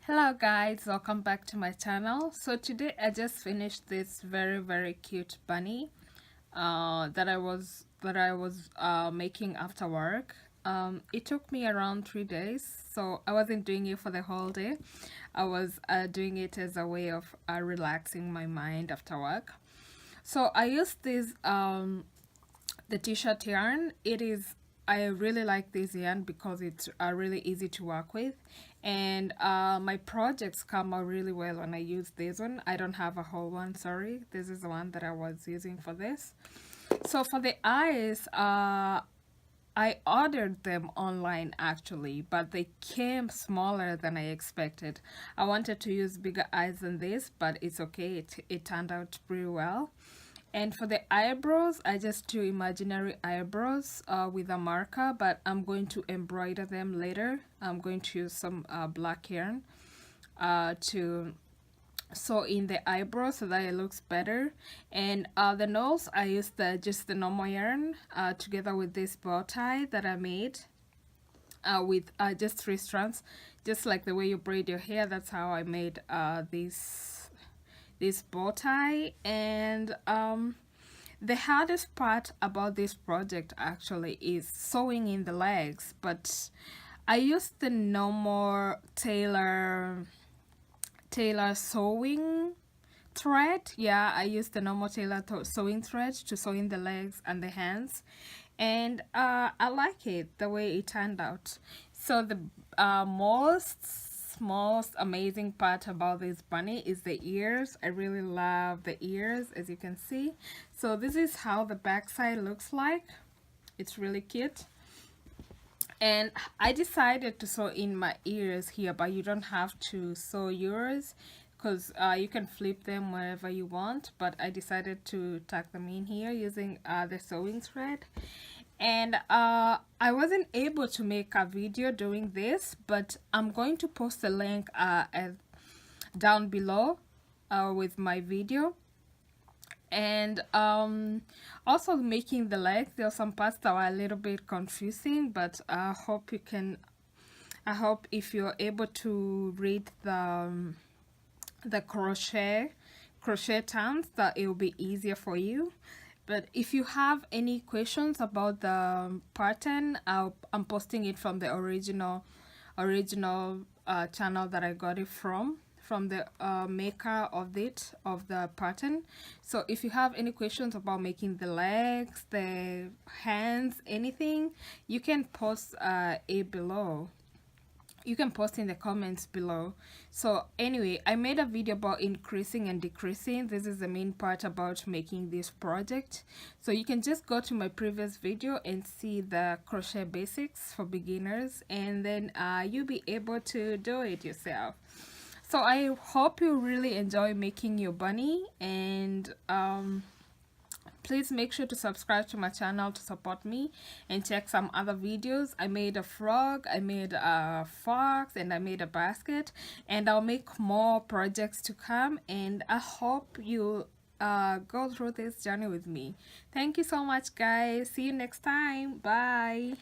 Hello guys, welcome back to my channel. So today I just finished this very cute bunny that I was making after work. It took me around 3 days, so I wasn't doing it for the whole day. I was doing it as a way of relaxing my mind after work. So I used this the t-shirt yarn. I really like this yarn because it's really easy to work with, and my projects come out really well when I use this one. I don't have a whole one, sorry. This is the one that I was using for this. So for the eyes, I ordered them online actually, but they came smaller than I expected. I wanted to use bigger eyes than this, but it's okay. It turned out pretty well. And for the eyebrows, I just do imaginary eyebrows with a marker, but I'm going to embroider them later. I'm going to use some black yarn to sew in the eyebrows so that it looks better. And the nose, I used just the normal yarn together with this bow tie that I made with just 3 strands, just like the way you braid your hair. That's how I made this bow tie. And the hardest part about this project actually is sewing in the legs, but I used the normal tailor sewing thread. Yeah, I used the normal tailor sewing thread to sew in the legs and the hands, and I like it the way it turned out. So the most amazing part about this bunny is the ears. I really love the ears, as you can see. So this is how the back side looks like. It's really cute. And I decided to sew in my ears here, but you don't have to sew yours because you can flip them wherever you want, but I decided to tuck them in here using the sewing thread. And I wasn't able to make a video doing this, but I'm going to post the link down below with my video. And also making the legs, there are some parts that were a little bit confusing, but I hope if you're able to read the crochet terms, that it will be easier for you. But if you have any questions about the pattern, I'm posting it from the original channel that I got it from the maker of the pattern. So if you have any questions about making the legs, the hands, anything, you can post it below. You can post in the comments below. So anyway, I made a video about increasing and decreasing. This is the main part about making this project. So you can just go to my previous video and see the crochet basics for beginners, and then you'll be able to do it yourself. So I hope you really enjoy making your bunny, and please make sure to subscribe to my channel to support me, and check some other videos. I made a frog, I made a fox, and I made a basket, and I'll make more projects to come, and I hope you go through this journey with me. Thank you so much guys. See you next time. Bye.